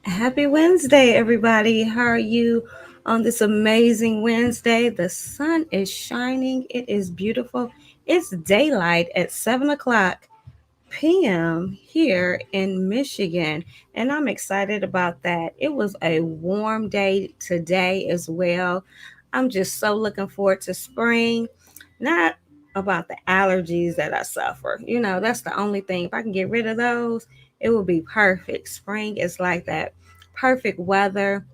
Happy Wednesday, everybody. How are you on this amazing Wednesday? The sun is shining. It is beautiful. It's daylight at 7 o'clock p.m. here in Michigan, and I'm excited about that. It was a warm day today as well. I'm just so looking forward to spring. Not about the allergies that I suffer. That's the only thing. If I can get rid of those, it will be perfect. Spring is like that perfect weather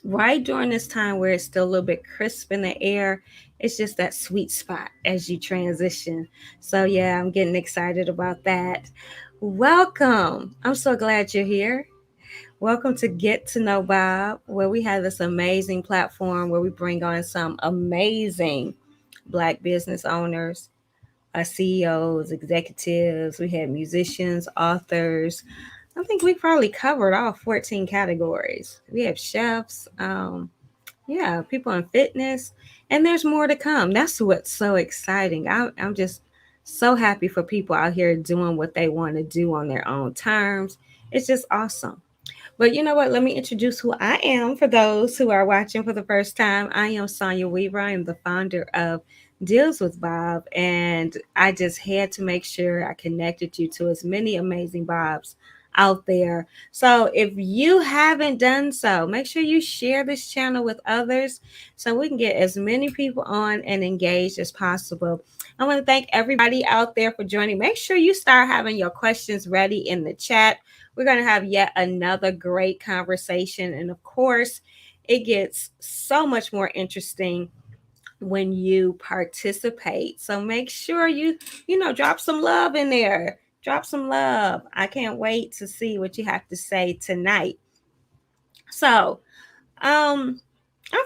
right during this time where it's still a little bit crisp in the air. It's just that sweet spot as you transition. So, yeah, I'm getting excited about that. Welcome. I'm so glad you're here. Welcome to Get to Know Bob, where we have this amazing platform where we bring on some amazing Black business owners, CEOs, executives. We had musicians, authors. I think we probably covered all 14 categories. We have chefs, yeah, people in fitness, and there's more to come. That's what's so exciting. I'm just so happy for people out here doing what they want to do on their own terms. It's just awesome. But you know what? Let me introduce who I am for those who are watching for the first time. I am Sonia Weaver. I am the founder of Deals with Bob, and I just had to make sure I connected you to as many amazing Bobs out there. So if you haven't done so, make sure you share this channel with others so we can get as many people on and engaged as possible. I want to thank everybody out there for joining. Make sure you start having your questions ready in the chat. We're going to have yet another great conversation. And of course, it gets so much more interesting when you participate. So make sure you drop some love in there. Drop some love. I can't wait to see what you have to say tonight. So, I've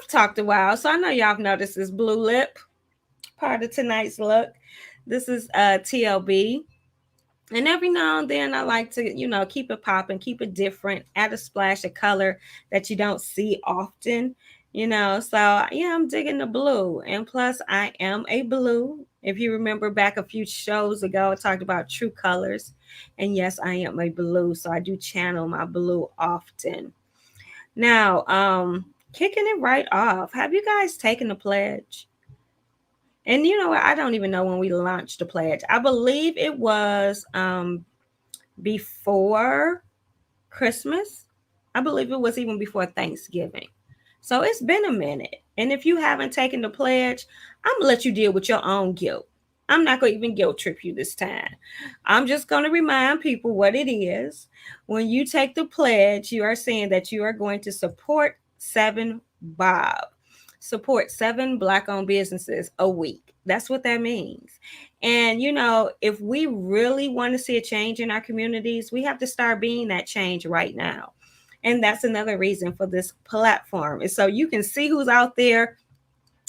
talked a while, so I know y'all have noticed this blue lip part of tonight's look. This is TLB. And every now and then I like to, keep it popping, keep it different, add a splash of color that you don't see often. So yeah, I'm digging the blue. And plus I am a blue. If you remember back a few shows ago, I talked about true colors. And yes, I am a blue. So I do channel my blue often. Now, kicking it right off. Have you guys taken the pledge? And you know what? I don't even know when we launched the pledge. I believe it was before Christmas. I believe it was even before Thanksgiving. So it's been a minute. And if you haven't taken the pledge, I'm going to let you deal with your own guilt. I'm not going to even guilt trip you this time. I'm just going to remind people what it is. When you take the pledge, you are saying that you are going to support 7 Bob, support 7 Black owned businesses a week. That's what that means. And, if we really want to see a change in our communities, we have to start being that change right now. And that's another reason for this platform. And so you can see who's out there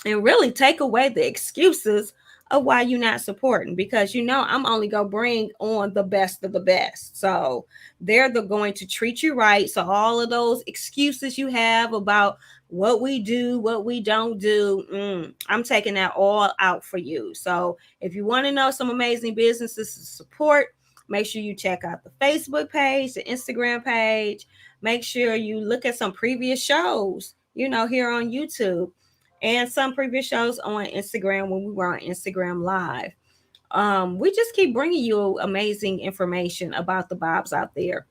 and really take away the excuses of why you're not supporting, because I'm only going to bring on the best of the best. So going to treat you right. So all of those excuses you have about what we do, what we don't do, I'm taking that all out for you. So if you want to know some amazing businesses to support, make sure you check out the Facebook page, the Instagram page. Make sure you look at some previous shows, here on YouTube, and some previous shows on Instagram when we were on Instagram Live. We just keep bringing you amazing information about the Bobs out there.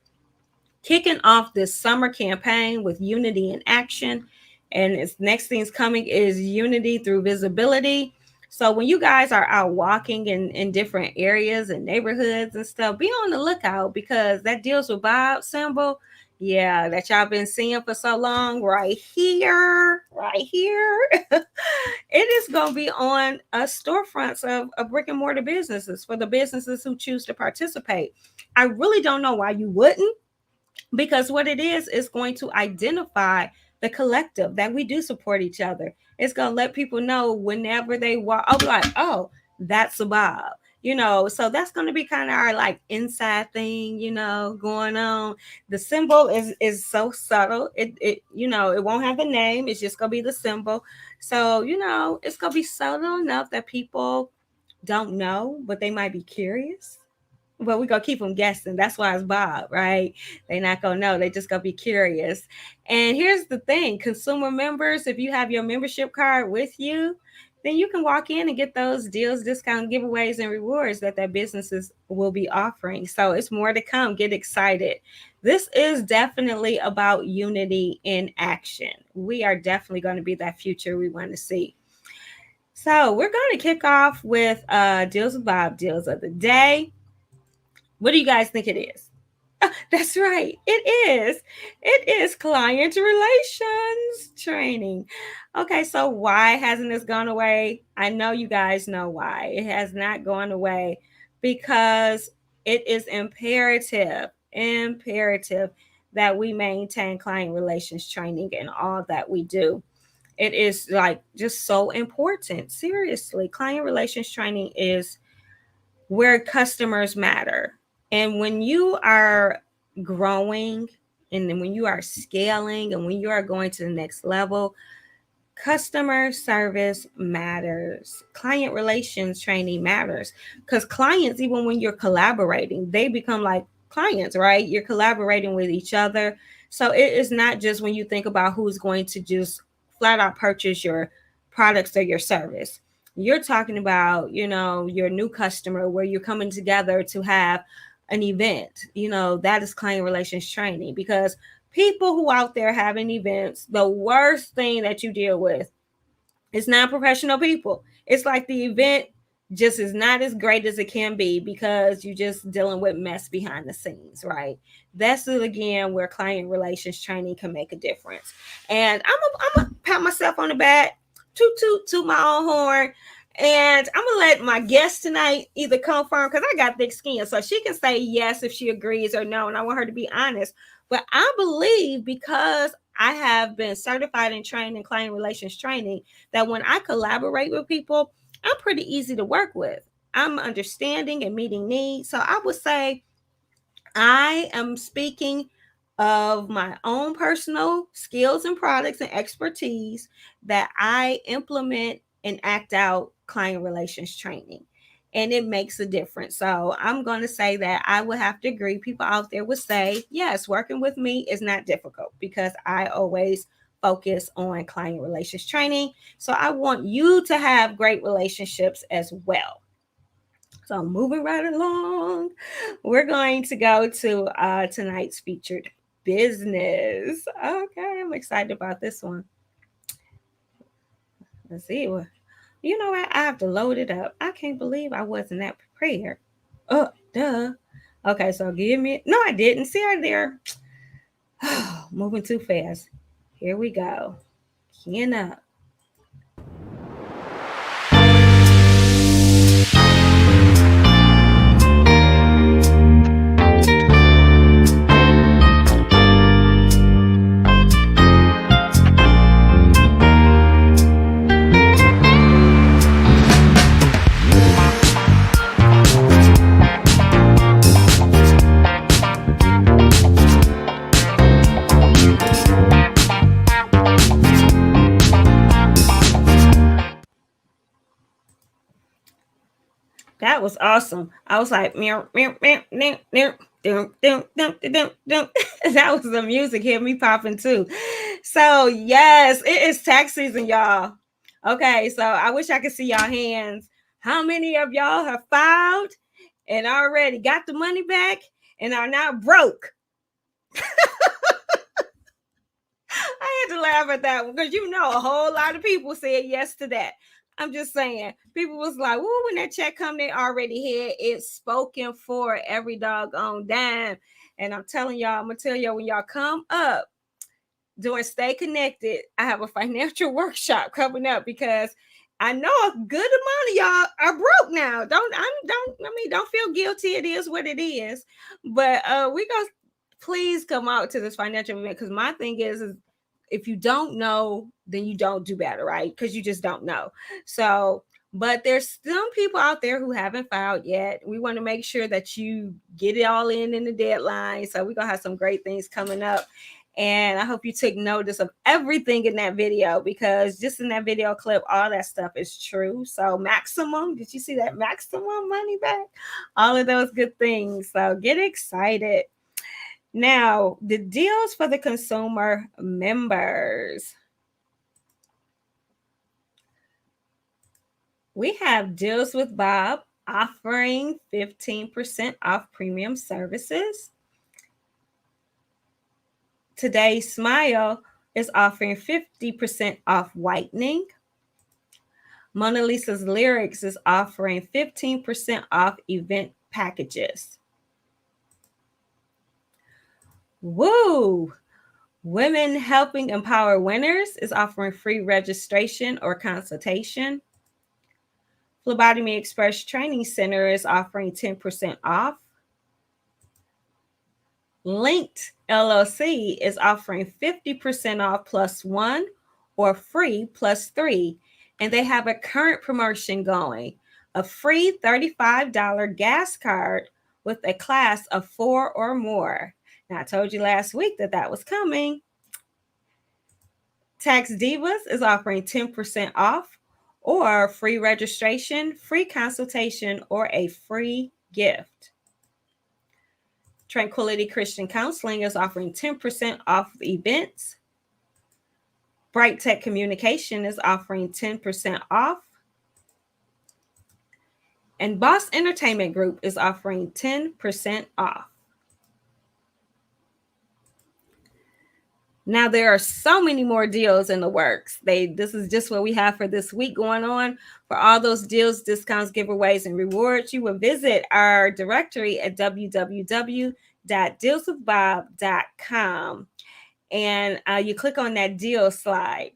Kicking off this summer campaign with Unity in Action. And its next thing's coming is Unity through Visibility. So when you guys are out walking in different areas and neighborhoods and stuff, be on the lookout, because that Deals with Bob symbol, yeah, that y'all been seeing for so long, right here, it is going to be on storefronts of brick and mortar businesses for the businesses who choose to participate. I really don't know why you wouldn't, because what it is going to identify the collective that we do support each other. It's going to let people know whenever they walk, oh, like, oh, that's a Bob. So that's going to be kind of our like inside thing, going on. The symbol is so subtle. It won't have a name. It's just going to be the symbol. So, it's going to be subtle enough that people don't know, but they might be curious. But we're gonna keep them guessing. That's why it's Bob, right? They're not gonna know. They just gonna be curious. And here's the thing: consumer members, if you have your membership card with you, then you can walk in and get those deals, discount giveaways, and rewards that businesses will be offering. So it's more to come. Get excited. This is definitely about unity in action. We are definitely going to be that future we want to see. So we're going to kick off with deals with Bob, deals of the day. What do you guys think it is? That's right. It is. It is client relations training. Okay, so why hasn't this gone away? I know you guys know why. It has not gone away because it is imperative that we maintain client relations training in all that we do. It is like just so important. Seriously, client relations training is where customers matter. And when you are growing and then when you are scaling and when you are going to the next level, customer service matters. Client relations training matters because clients, even when you're collaborating, they become like clients, right? You're collaborating with each other. So it is not just when you think about who's going to just flat out purchase your products or your service. You're talking about, your new customer where you're coming together to have an event. That is client relations training because people who out there having events, the worst thing that you deal with is non-professional people. It's like the event just is not as great as it can be because you're just dealing with mess behind the scenes, right? That's again where client relations training can make a difference. And I'm gonna pat myself on the back, toot my own horn. And I'm gonna let my guest tonight either confirm because I got thick skin, so she can say yes if she agrees or no. And I want her to be honest. But I believe because I have been certified and trained in client relations training that when I collaborate with people, I'm pretty easy to work with. I'm understanding and meeting needs. So I would say I am speaking of my own personal skills and products and expertise that I implement and act out client relations training. And it makes a difference. So I'm going to say that I would have to agree. People out there would say, yes, working with me is not difficult because I always focus on client relations training. So I want you to have great relationships as well. So moving right along, we're going to go to tonight's featured business. Okay, I'm excited about this one. Let's see. You know what? I have to load it up. I can't believe I wasn't that prepared. Oh, duh. Okay, so give me. No, I didn't. See her there. Moving too fast. Here we go. Keying up. That was awesome. I was like, meow, meow, meow, meow, meow. Dum, dum, dum, dum, dum. That was the music hit me popping too. So yes, it is tax season, y'all. Okay, so I wish I could see y'all hands. How many of y'all have filed and already got the money back and are now broke? I had to laugh at that one because a whole lot of people said yes to that. I'm just saying, people was like, "Woo!" When that check come, they already had it spoken for every doggone dime. And I'm telling y'all, I'm gonna tell y'all when y'all come up doing Stay Connected, I have a financial workshop coming up because I know a good amount of y'all are broke now. Don't feel guilty. It is what it is. But we gonna please come out to this financial event because my thing is if you don't know, then you don't do better, right? Because you just don't know. So, but there's some people out there who haven't filed yet. We want to make sure that you get it all in the deadline. So we're gonna have some great things coming up. And I hope you took notice of everything in that video, because just in that video clip, all that stuff is true. So maximum, did you see that? Maximum money back? All of those good things. So get excited. Now, the deals for the consumer members. We have Deals with Bob offering 15% off premium services. Today, Smile is offering 50% off whitening. Mona Lisa's Lyrics is offering 15% off event packages. Woo! Women Helping Empower Winners is offering free registration or consultation. Phlebotomy Express Training Center is offering 10% off. Linked LLC is offering 50% off plus one or free plus three. And they have a current promotion going, a free $35 gas card with a class of 4 or more. Now, I told you last week that that was coming. Tax Divas is offering 10% off or free registration, free consultation, or a free gift. Tranquility Christian Counseling is offering 10% off events. Bright Tech Communication is offering 10% off. And Boss Entertainment Group is offering 10% off. Now, there are so many more deals in the works. This is just what we have for this week going on. For all those deals, discounts, giveaways, and rewards, you will visit our directory at www.dealswithbob.com. And you click on that deal slide.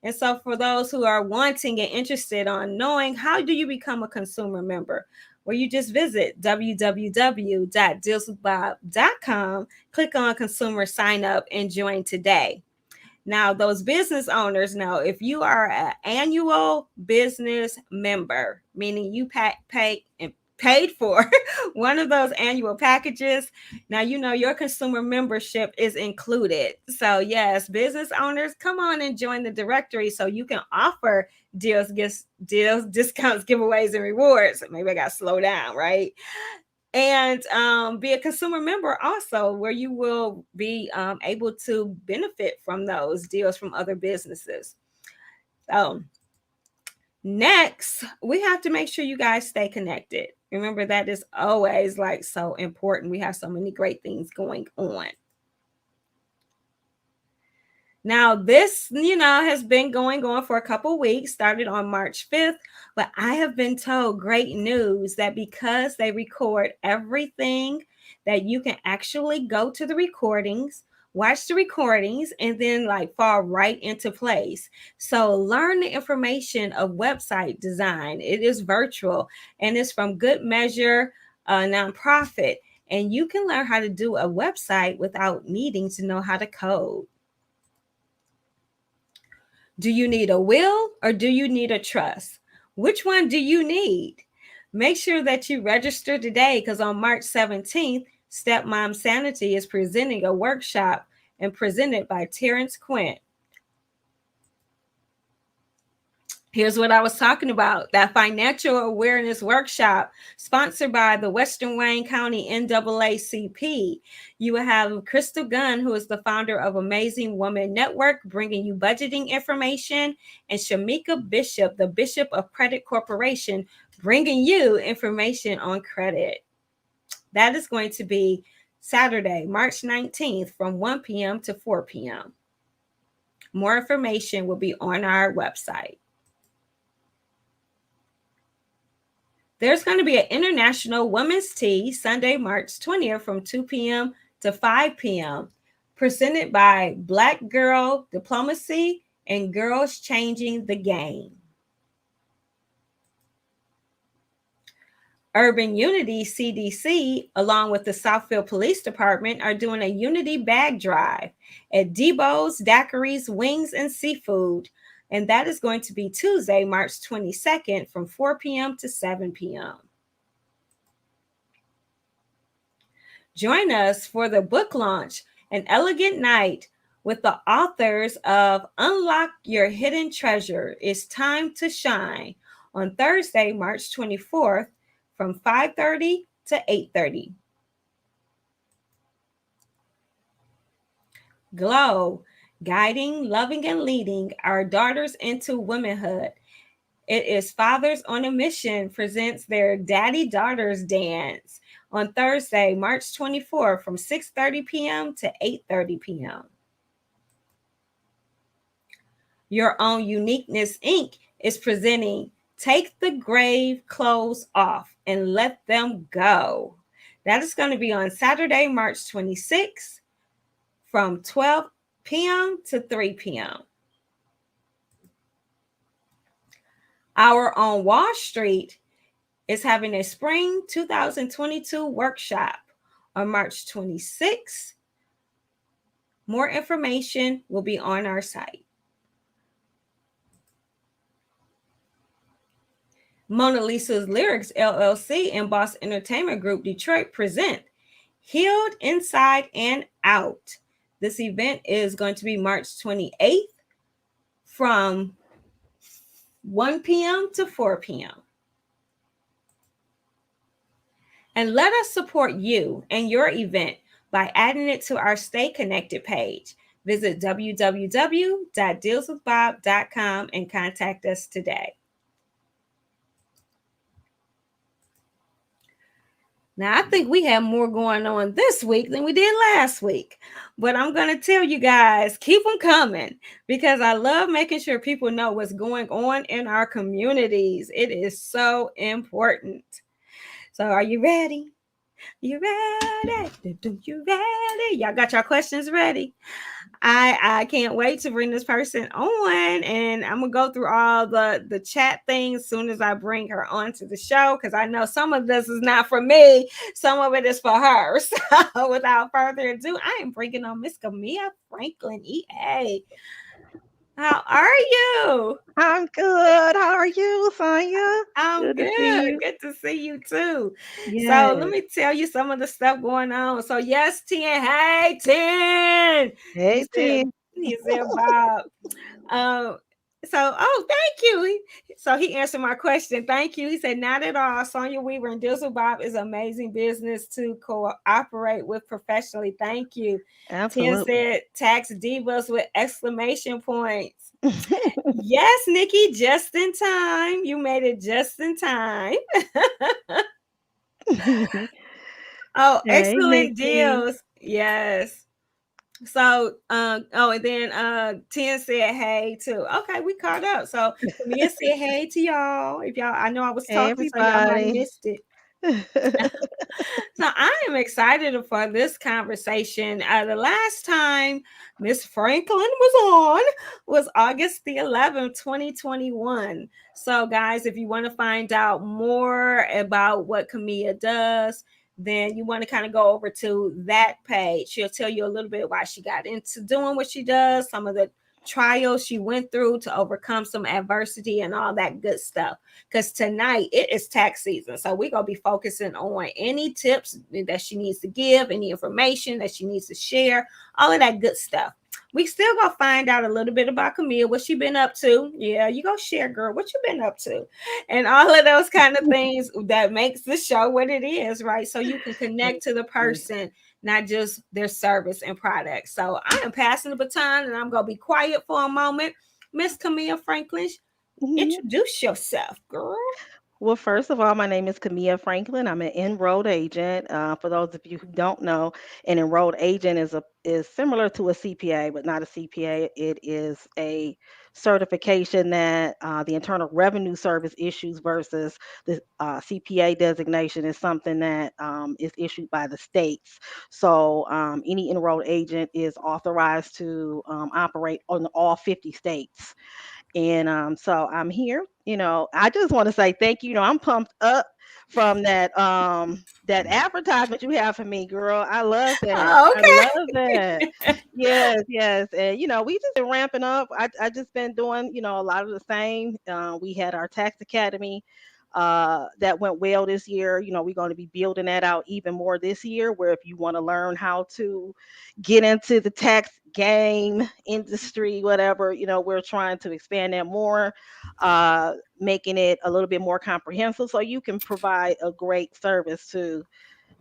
And so for those who are wanting and interested on knowing how do you become a consumer member, well, you just visit www.dealswithbob.com, click on consumer sign up, and join today. Now, those business owners know if you are an annual business member, meaning you paid for one of those annual packages, now you know your consumer membership is included. So yes, business owners, come on and join the directory so you can offer deals, discounts, giveaways, and rewards. Maybe I got to slow down, right? And be a consumer member also, where you will be able to benefit from those deals from other businesses. So next, we have to make sure you guys stay connected. Remember, that is always like so important. We have so many great things going on. Now, this, has been going on for a couple weeks, started on March 5th, but I have been told great news that because they record everything, that you can actually go to the recordings, watch the recordings, and then fall right into place. So learn the information of website design. It is virtual and it's from Good Measure, nonprofit. And you can learn how to do a website without needing to know how to code. Do you need a will or do you need a trust? Which one do you need? Make sure that you register today, because on March 17th, Stepmom Sanity is presenting a workshop and presented by Terrence Quint. Here's what I was talking about, that financial awareness workshop sponsored by the Western Wayne County NAACP. You will have Crystal Gunn, who is the founder of Amazing Woman Network, bringing you budgeting information, and Shamika Bishop, the Bishop of Credit Corporation, bringing you information on credit. That is going to be Saturday, March 19th from 1 p.m. to 4 p.m. More information will be on our website. There's going to be an International Women's Tea Sunday, March 20th from 2 p.m. to 5 p.m. presented by Black Girl Diplomacy and Girls Changing the Game. Urban Unity CDC, along with the Southfield Police Department, are doing a Unity bag drive at Debo's Daiquiris Wings and Seafood. And that is going to be Tuesday, March 22nd from 4 p.m. to 7 p.m. Join us for the book launch, An Elegant Night with the authors of Unlock Your Hidden Treasure. It's Time to Shine on Thursday, March 24th from 5:30 to 8:30. Glow, guiding, loving, and leading our daughters into womanhood. It is Fathers on a Mission presents their Daddy Daughters Dance on Thursday, March 24th from 6:30 p.m. to 8:30 p.m. Your Own Uniqueness Inc. is presenting Take the Grave Clothes Off and Let Them Go. That is going to be on Saturday, March 26th from 12 p.m. to 3 p.m. Our on Wall Street is having a spring 2022 workshop on March 26th. More information will be on our site. Mona Lisa's Lyrics LLC and Boss Entertainment Group Detroit present Healed Inside and Out. This event is going to be March 28th from 1 p.m. to 4 p.m. And let us support you and your event by adding it to our Stay Connected page. Visit www.dealswithbob.com and contact us today. Now, I think we have more going on this week than we did last week. But I'm going to tell you guys, keep them coming because I love making sure people know what's going on in our communities. It is so important. So, are you ready? You ready? You ready? Y'all got your questions ready? I can't wait to bring this person on, and I'm gonna go through all the chat things as soon as I bring her onto the show because I know some of this is not for me, some of it is for her. So without further ado, I am bringing on Miss Camea Franklin EA. How are you? I'm good. How are you, Sonya? I'm Good to see good. you. Good to see you too. So let Yes. me tell you some of the stuff going on. So yes, 10. Hey, 10. He Hey, said, Tim. he said, Bob. Um, thank you. So he answered my question. Thank you. He said, not at all. Sonya Weaver and Dizzle Bob is amazing business to cooperate with professionally. Thank you. 10 Absolutely. said, tax divas with exclamation points. Yes, Nikki, just in time. You made it just in time. Oh, Hey, excellent Nikki. deals. Yes. So, and then 10 said hey too. Okay, we caught up. So Camilla said hey to y'all. If y'all, I know I was Hey, talking, so y'all might have everybody. missed it. So I am excited for this conversation. The last time Miss Franklin was on was August the 11th, 2021. So, guys, if you want to find out more about what Camilla does, then you want to kind of go over to that page. She'll tell you a little bit why she got into doing what she does, some of the trials she went through to overcome some adversity and all that good stuff because tonight it is tax season. So we're going to be focusing on any tips that she needs to give, any information that she needs to share, all of that good stuff. We still gonna find out a little bit about Camille, what she been up to. Yeah, you go share, girl, what you been up to, and all of those kind of things that makes the show what it is, right? So you can connect to the person, not just their service and product. So I am passing the baton, and I'm gonna be quiet for a moment. Miss Camille Franklin, Mhm. introduce yourself, girl. Well, first of all, my name is Camea Franklin. I'm an enrolled agent. For those of you who don't know, an enrolled agent is similar to a CPA, but not a CPA. It is a certification that the Internal Revenue Service issues versus the CPA designation is something that is issued by the states. So any enrolled agent is authorized to operate on all 50 states. And so I'm here. I just want to say thank you. I'm pumped up from that advertisement you have for me, girl. I love that. Oh, I love okay. that. Yes, yes. And we just been ramping up. I just been doing, a lot of the same. We had our tax academy that went well this year. We're going to be building that out even more this year, where if you want to learn how to get into the tax game industry, whatever, we're trying to expand that more, making it a little bit more comprehensive so you can provide a great service to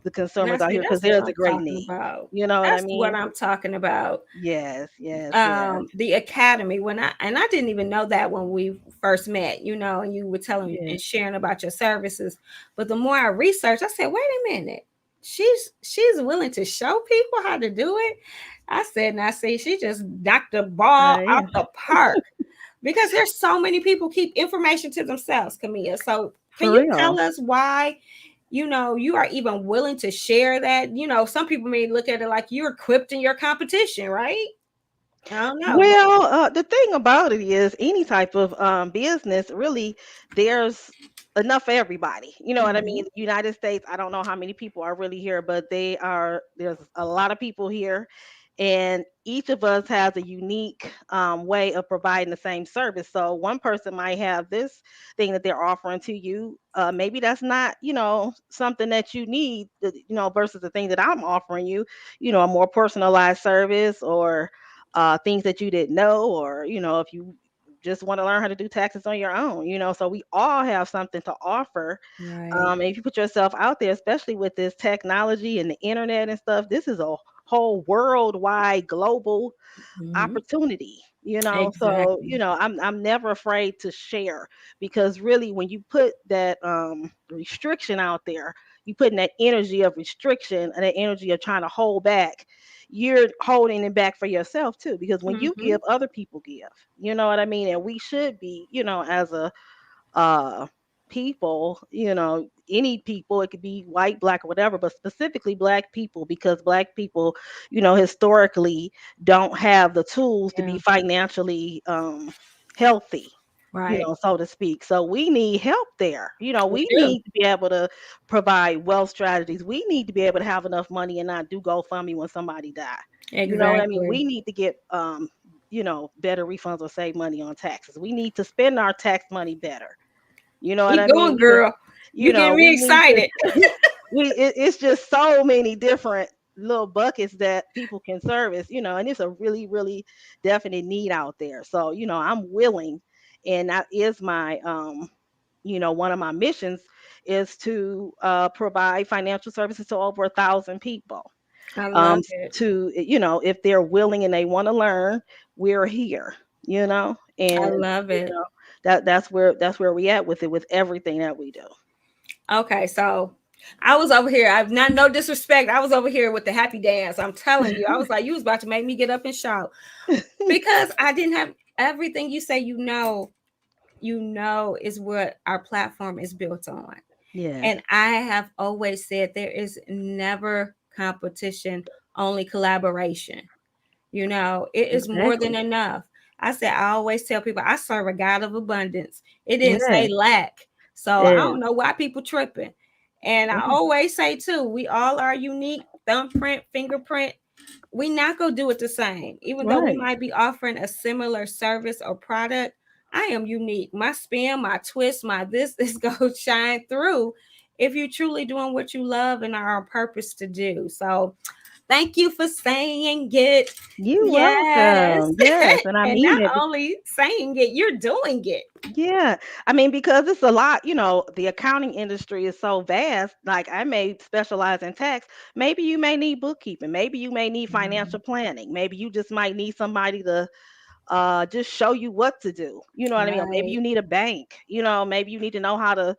the Now, consumers out see, here because that's what there's a I'm great talking need. about. You know what I That's what mean? I'm talking about. Yes, yes, yes, The academy, when I didn't even know that when we first met, and you were telling yeah. and sharing about your services. But the more I researched, I said, wait a minute. She's willing to show people how to do it. I said, now see, she just knocked the ball out Yeah, the park because there's so many people keep information to themselves, Camilla. So can for you real. tell us why you are even willing to share that? Some people may look at it like you're equipped in your competition, right? I don't know. Well, the thing about it is, any type of business, really, there's enough for everybody. You know what I mean? Mhm. The United States, I don't know how many people are really here, but there's a lot of people here, and each of us has a unique way of providing the same service. So one person might have this thing that they're offering to you. Maybe that's not, something that you need, versus the thing that I'm offering you, a more personalized service, or things that you didn't know, or if you just want to learn how to do taxes on your own. So we all have something to offer. Right. And if you put yourself out there, especially with this technology and the internet and stuff, this is a whole worldwide global Mhm. opportunity. So Exactly. I'm never afraid to share, because really, when you put that restriction out there, you put in that energy of restriction and that energy of trying to hold back, you're holding it back for yourself too, because when you Mhm. give, other people give. You know what I mean? And we should be, as a uh people, any people, it could be white, black, or whatever, but specifically black people, because black people, historically, don't have the tools to Yeah. be financially healthy, Right. so to speak. So we need help there. We We do. need to be able to provide wealth strategies. We need to be able to have enough money and not do GoFundMe when somebody die. You know what I mean? Exactly. We need to get better refunds or save money on taxes. We need to spend our tax money better. You know what Keep I mean? going, girl. You getting me We need to. excited. It's just so many different little buckets that people can service. And it's a really, really definite need out there. So I'm willing, and that is my one of my missions is to provide financial services to over 1,000 people. I love it. To if they're willing and they want to learn, we're here. I And love you it. know that's where we at with it, with everything that we do. Okay, so I was over here. I've not no disrespect. I was over here with the happy dance. I'm telling you, I was like, you was about to make me get up and shout because I didn't have everything you say. Is what our platform is built on. Yes, And I have always said there is never competition, only collaboration. It is more than exactly. enough. I said, I always tell people I serve a God of abundance. It didn't say Yes, lack. So I yes, don't know why people tripping. And I right, always say too, we all are unique, thumbprint, fingerprint. We not gonna do it the same. Even though we right. might be offering a similar service or product, I am unique. My spin, my twist, my this is gonna shine through if you're truly doing what you love and are on purpose to do. So thank you for saying it. You Yes. welcome. Yes, and I And mean not it. only saying it, you're doing it. Yeah, I mean, because it's a lot, the accounting industry is so vast. Like, I may specialize in tax. Maybe you may need bookkeeping. Maybe you may need Mhm. financial planning. Maybe you just might need somebody to just show you what to do. You know what I mean? Or maybe Right. you need a bank. Maybe you need to know how to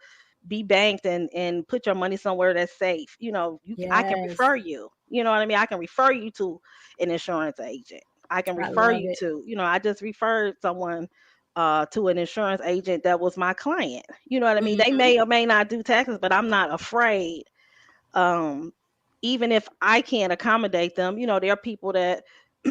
be banked and put your money somewhere that's safe. I can Yes. refer you. You know what I mean? I can refer you to an insurance agent. I can I refer love you it. to, I just referred someone to an insurance agent that was my client. You know what I mean? They Mhm. may or may not do taxes, but I'm not afraid. Um, Even if I can't accommodate them, there are people that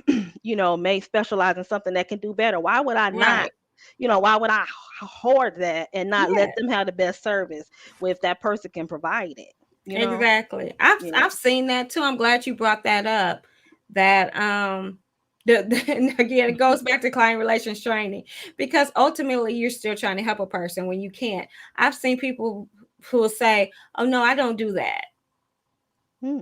may specialize in something that can do better. Why would I not? Right. Why would I hoard that and not let Yeah. them have the best service if that person can provide it? You know? Exactly. I've Yeah. I've seen that too. I'm glad you brought that up. That and again it goes back to client relations training because ultimately you're still trying to help a person when you can't. I've seen people who will say, "Oh no, I don't do that." Hmm.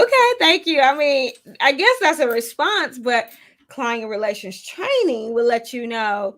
Okay, thank you. I mean, I guess that's a response, but client relations training will let you know,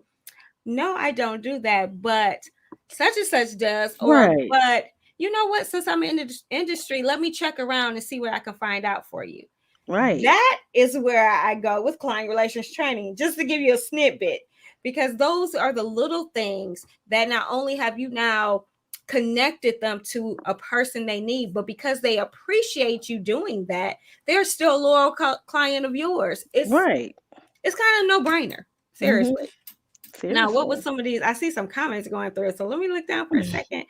no, I don't do that, but such and such does. Or, Right, but you know what? Since I'm in the industry, let me check around and see what I can find out for you. right, That is where I go with client relations training, just to give you a snippet, because those are the little things that not only have you now connected them to a person they need, but because they appreciate you doing that, they're still a loyal client of yours. right. It's kind of no brainer, Hmm. seriously. Now, what was Seriously. some of these? I see some comments going through it. So let me look down for a second.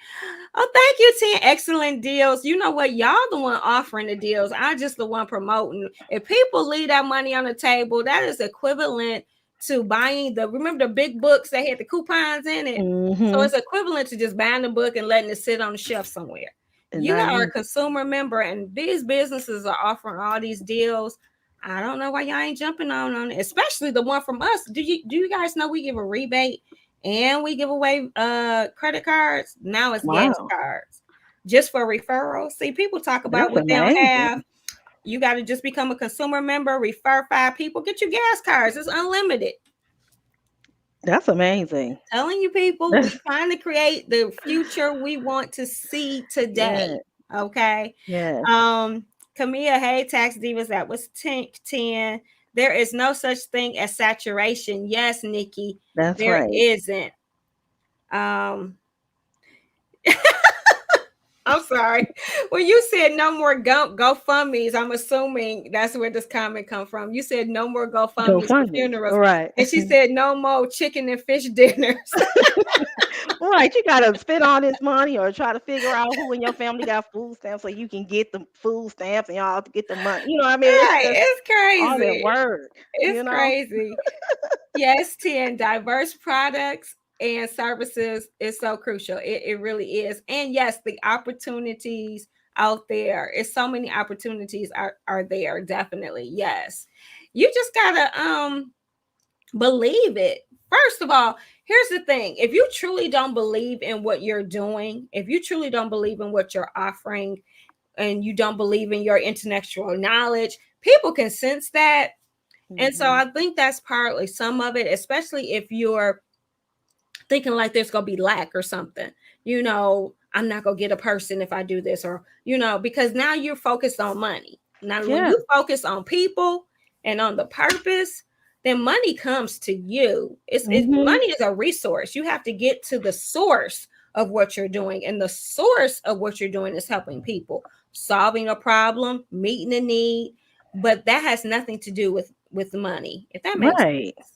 Oh, thank you, 10 excellent deals. You know what? Y'all the one offering the deals. I just the one promoting. If people leave that money on the table, that is equivalent to buying remember the big books that had the coupons in it? So Hmm. it's equivalent to just buying the book and letting it sit on the shelf somewhere. And You not are a use it. consumer member, and these businesses are offering all these deals. I don't know why y'all ain't jumping on it, especially the one from us. Do you guys know we give a rebate and we give away credit cards? Now it's gas Wow. cards just for referrals. See, people talk about That's what they don't amazing. have. You got to just become a consumer member, refer 5 people, get you gas cards. It's unlimited. That's amazing. Telling you people, we That's trying to create the future we want to see today. yeah, Okay. yes, Um, Camea, hey, tax divas, that was 10. There is no such thing as saturation. Yes, Nikki, that's there right. isn't. Um, I'm sorry. When you said no more GoFundMe's, I'm assuming that's where this comment come from. You said no more Go GoFundMe's for fund me. funerals, Right. and she said no more chicken and fish dinners. Right. You gotta spend all this money or try to figure out who in your family got food stamps so you can get the food stamps and y'all to get the money. You know what I mean? It's Right. just It's all that crazy. work, It's you know? crazy. Yes, 10 diverse products and services is so crucial. It really is. And yes, the opportunities out there. It's so many opportunities are there, definitely. Yes. You just gotta believe it. First of all, here's the thing. If you truly don't believe in what you're doing, if you truly don't believe in what you're offering, and you don't believe in your intellectual knowledge, people can sense that. And so Hmm. I think that's partly some of it, especially if you're thinking like there's going to be lack or something. I'm not going to get a person if I do this, or, because now you're focused on money. Now, when Yeah. you focus on people and on the purpose, then money comes to you. Hmm. Money is a resource. You have to get to the source of what you're doing. And the source of what you're doing is helping people, solving a problem, meeting a need. But that has nothing to do with money, if that makes Right. sense.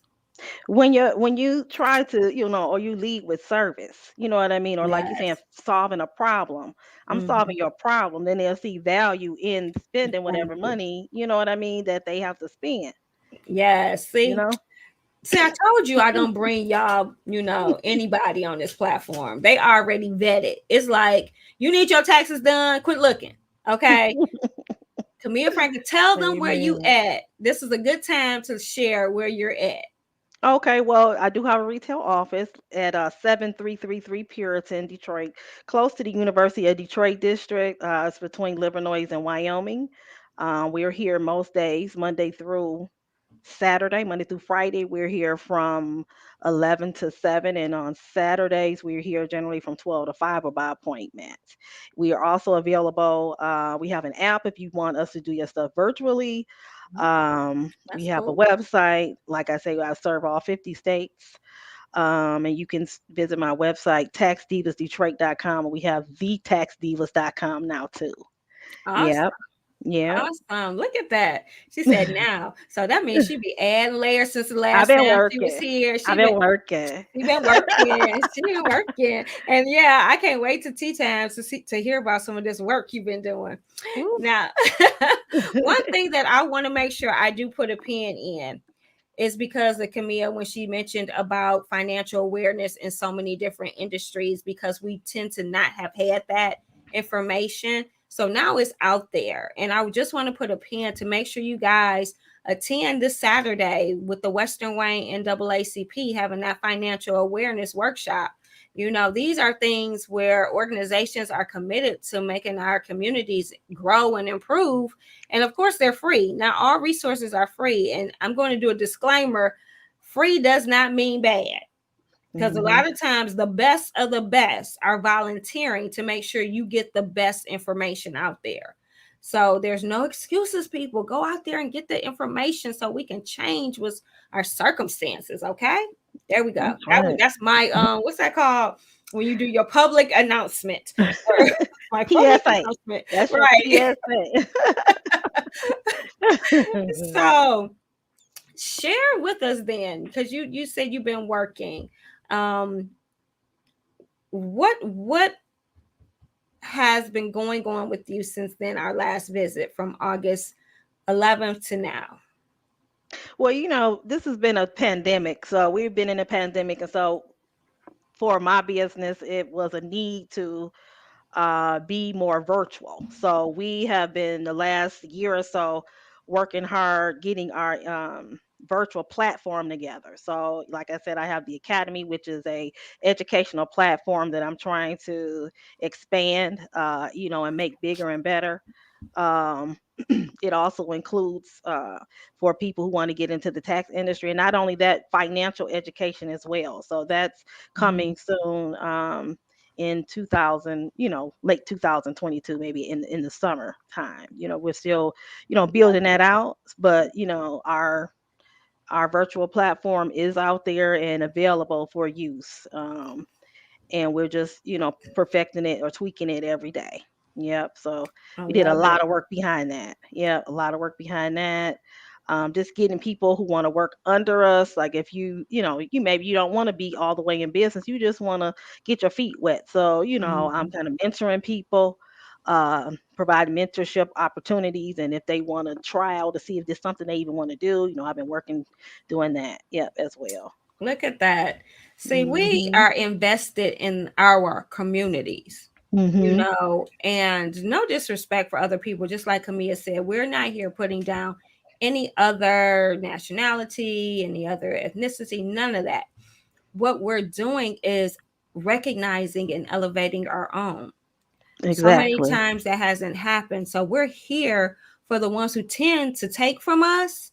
When you try to, or you lead with service, you know what I mean? Or like you're saying, Yes. solving a problem. I'm solving Mhm. your problem. Then they'll see value in spending Thank whatever you. money, you know what I mean, that they have to spend, Yes. you See, know? see, I told you I don't bring y'all, anybody on this platform. They already vetted. It's like, you need your taxes done. Quit looking. Okay. Camille Franklin, tell them where you Amen. at. This is a good time to share where you're at. Okay, well, I do have a retail office at 7333 Puritan, Detroit, close to the University of Detroit district. It's between Livernois and Wyoming. We're here most days, Monday through Friday. We're here from 11 to 7, and on Saturdays, we're here generally from 12 to 5 or by appointment. We are also available. We have an app if you want us to do your stuff virtually. Mhm. We That's have a cool. website. Like I say, I serve all 50 states. And you can visit my website, taxdivasdetroit.com. And we have thetaxdivas.com now, too. Awesome. Yep. Yep. Awesome. Look at that. She said now. So that means she be adding layers since the I've last been time she was working. here. I've been working. She been working. She been working. And yeah, I can't wait to tea times to hear about some of this work you've been doing. Ooh. Now, one thing that I want to make sure I do put a pin in is because of Camille when she mentioned about financial awareness in so many different industries, because we tend to not have had that information. So now it's out there. And I just want to put a pin to make sure you guys attend this Saturday with the Western Wayne NAACP having that financial awareness workshop. These are things where organizations are committed to making our communities grow and improve. And of course, they're free. Now, all resources are free. And I'm going to do a disclaimer: free does not mean bad. Because a Mhm. lot of times the best of the best are volunteering to make sure you get the best information out there. So there's no excuses, people. Go out there and get the information so we can change with our circumstances. Okay. There we go. That's right. That's my what's that called? When you do your public announcement. Or my public PSA. announcement. That's your Right. PSA. So share with us then, because you said you've been working. Um, what has been going on with you since then, our last visit from August 11th to now? Well, this has been a pandemic. So we've been in a pandemic. And so for my business, it was a need to be more virtual. So we have been the last year or so working hard getting our virtual platform together. So, like I said, I have the Academy, which is a educational platform that I'm trying to expand, and make bigger and better. Um, it also includes for people who want to get into the tax industry, and not only that, financial education as well. So that's Mhm. coming soon in 2000, late 2022, maybe in the summer time. We're still, building that out, but our virtual platform is out there and available for use. And we're just perfecting it or tweaking it every day. Yep. So I we did a love lot it. of work behind that. Yeah, a lot of work behind that. Just getting people who want to work under us. Like if you maybe you don't want to be all the way in business, you just want to get your feet wet. So I'm Mhm. kind of mentoring people, providing mentorship opportunities, and if they want to try out to see if there's something they even want to do, I've been working doing that. Yep, as well. Look at that. See, we Mhm. are invested in our communities, Mhm. and no disrespect for other people. Just like Camilla said, we're not here putting down any other nationality, any other ethnicity, none of that. What we're doing is recognizing and elevating our own. So many Exactly. times that hasn't happened. So we're here for the ones who tend to take from us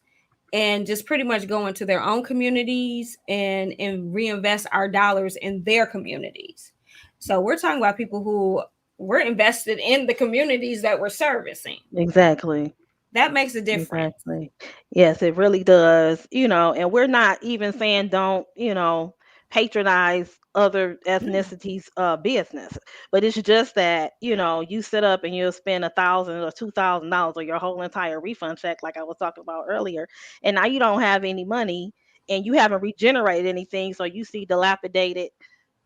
and just pretty much go into their own communities and reinvest our dollars in their communities. So we're talking about people who we're invested in the communities that we're servicing. Exactly. That makes a difference. Exactly. Yes, it really does. And we're not even saying don't, patronize other Mm, ethnicities business. But it's just that, you sit up and you'll spend $1,000 or $2,000 or your whole entire refund check, like I was talking about earlier, and now you don't have any money and you haven't regenerated anything. So you see dilapidated,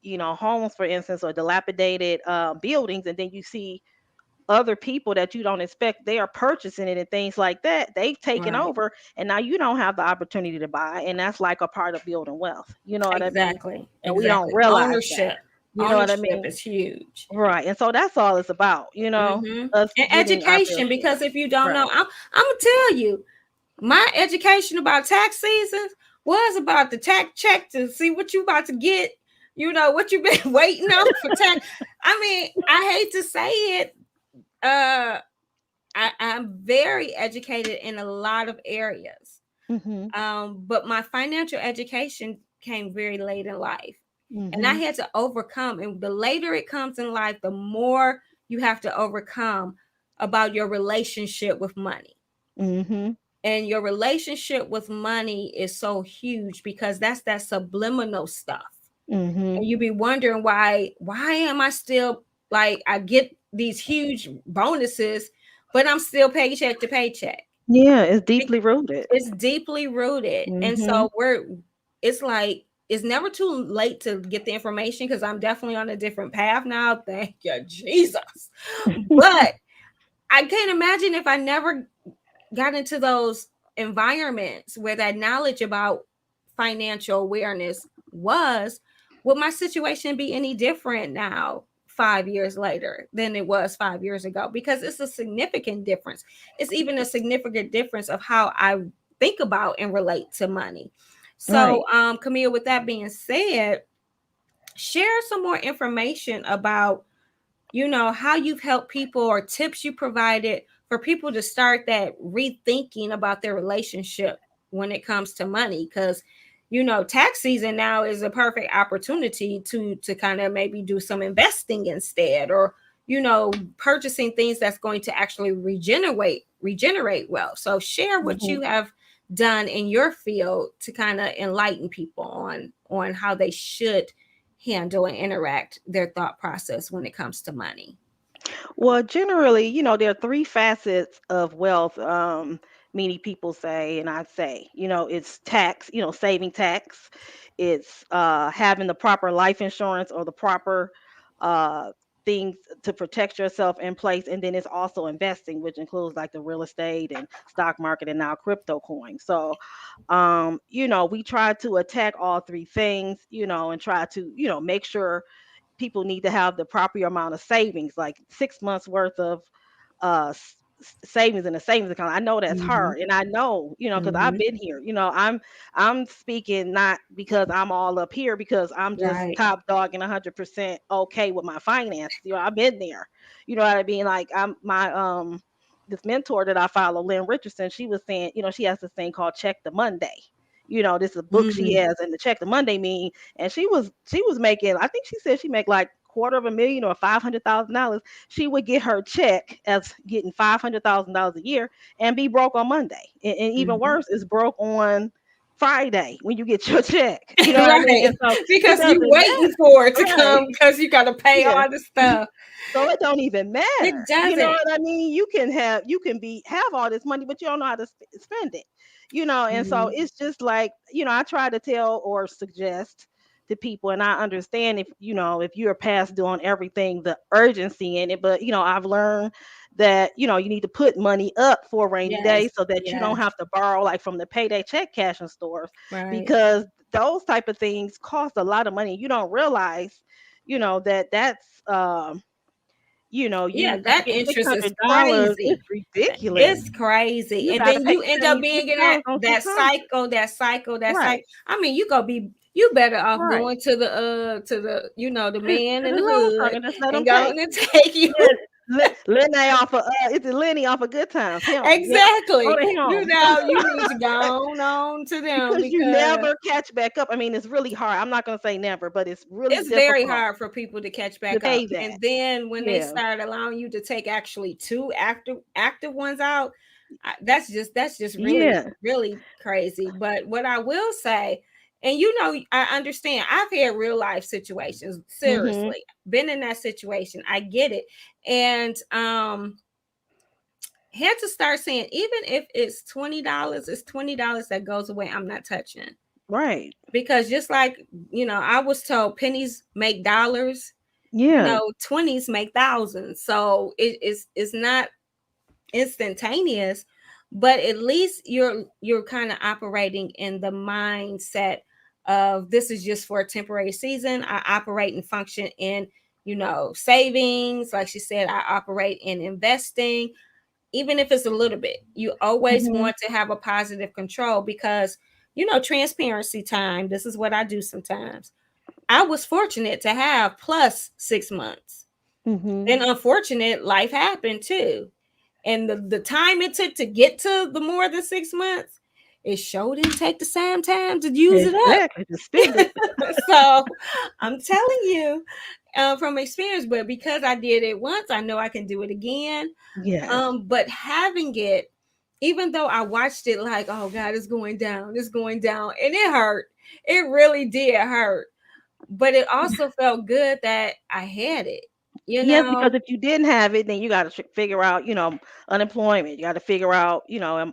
homes, for instance, or dilapidated buildings, and then you see other people that you don't expect, they are purchasing it and things like that, they've taken right. over, and now you don't have the opportunity to buy, and that's like a part of building wealth, you know what I mean? Exactly. And we don't Exactly. realize that, Ownership. you know what I Ownership mean? is huge. Right. And so that's all it's about, us And getting our fair education, share. because if you don't know, Right. I'm gonna tell you, my education about tax seasons was about the tax check to see what you about to get, what you've been waiting on for tax. I mean, I hate to say it, uh I'm very educated in a lot of areas. Mhm. But my financial education came very late in life. And I Mhm. had to overcome. And the later it comes in life, the more you have to overcome about your relationship with money. Mhm. And your relationship with money is so huge because that's that subliminal stuff. Mhm. And you be wondering why am I still, like, I get these huge bonuses, but I'm still paycheck to paycheck. Yeah, it's deeply rooted. It's deeply rooted. And Mhm. so it's like, it's never too late to get the information, because I'm definitely on a different path now. Thank you, Jesus. But I can't imagine if I never got into those environments where that knowledge about financial awareness was, would my situation be any different now, 5 years later, than it was 5 years ago? Because it's a significant difference. It's even a significant difference of how I think about and relate to money. So, Right. Camille, with that being said, share some more information about, how you've helped people or tips you provided for people to start that rethinking about their relationship when it comes to money. Because, tax season now is a perfect opportunity to kind of maybe do some investing instead, or, purchasing things that's going to actually regenerate wealth. So share what Hmm. you have done in your field to kind of enlighten people on how they should handle and interact their thought process when it comes to money. Well, generally, there are three facets of wealth. Many people say, and I say, it's tax, saving tax. It's having the proper life insurance or the proper uh, things to protect yourself in place. And then it's also investing, which includes like the real estate and stock market and now crypto coins. So, we try to attack all three things, and try to, make sure people need to have the proper amount of savings, like 6 months worth of savings in a savings account. I know that's Mhm. hard, and I know, because I've Mhm. been here. I'm speaking not because I'm all up here, because I'm just Right. top dog and 100% okay with my finances. I've been there. You know what I mean? Like I'm my this mentor that I follow, Lynn Richardson. She was saying, she has this thing called Check the Monday. This is a book she Mhm. has, and the Check the Monday mean, and she was making, I think she said she make like quarter of a million or $500,000. She would get her check as getting $500,000 a year and be broke on Monday. And even Mhm. worse, is broke on Friday when you get your check. You know what I mean? Right. And so it Because you doesn't waiting matter. for it to Right. come because you got to pay Yeah. all the stuff. So it don't even It matter. You know doesn't. what I mean? You can have all this money, but you don't know how to spend it. And so Mhm. it's just like, I try to tell or suggest to people, and I understand if you're past doing everything, the urgency in it, but I've learned that you need to put money up for a rainy Yes. day so that you don't Yes. have to borrow like from the payday check cashing stores, Right. because those type of things cost a lot of money. You don't realize that that's Yeah, you that get six interest is hundred dollars. It's crazy. ridiculous. It's crazy. You And got to then pay you end up being in that $72 on that 600. cycle, that cycle. Right, I mean, you better off right. going to the the man To in the the loan hood target, just let them and take going to it. take you. Yeah, Lenny off of it's Lenny off of Good Times. Him, go Exactly. to him. You need to go on to them Because you because never catch back up. I mean, it's really hard. I'm not gonna say never, but it's really it's very difficult hard for people to catch to back up. pay that. And then when they Yeah. start allowing you to take actually two active ones out, that's just really Yeah. really crazy. But what I will say, and I understand. I've had real life situations. Mhm. Seriously, been in that situation. I get it, and had to start saying, even if it's $20, it's $20 that goes away. I'm not touching, Right. because just like I was told pennies make dollars, Yeah. 20s make thousands. So it's not instantaneous, but at least you're kind of operating in the mindset of, this is just for a temporary season. I operate and function in savings. Like she said, I operate in investing, even if it's a little bit. You always Mhm. want to have a positive control, because transparency time. This is what I do sometimes. I was fortunate to have plus 6 months. Mhm. Then unfortunate life happened too. And the time it took to get to the more than 6 months, it sure didn't take the same time to use it up. Exactly. To spend it. So I'm telling you, from experience, but because I did it once, I know I can do it again. Yes. But having it, even though I watched it like, oh God, it's going down, and it hurt. It really did hurt. But it also felt good that I had it, you Yes, know? because if you didn't have it, then you got to figure out, unemployment. You got to figure out,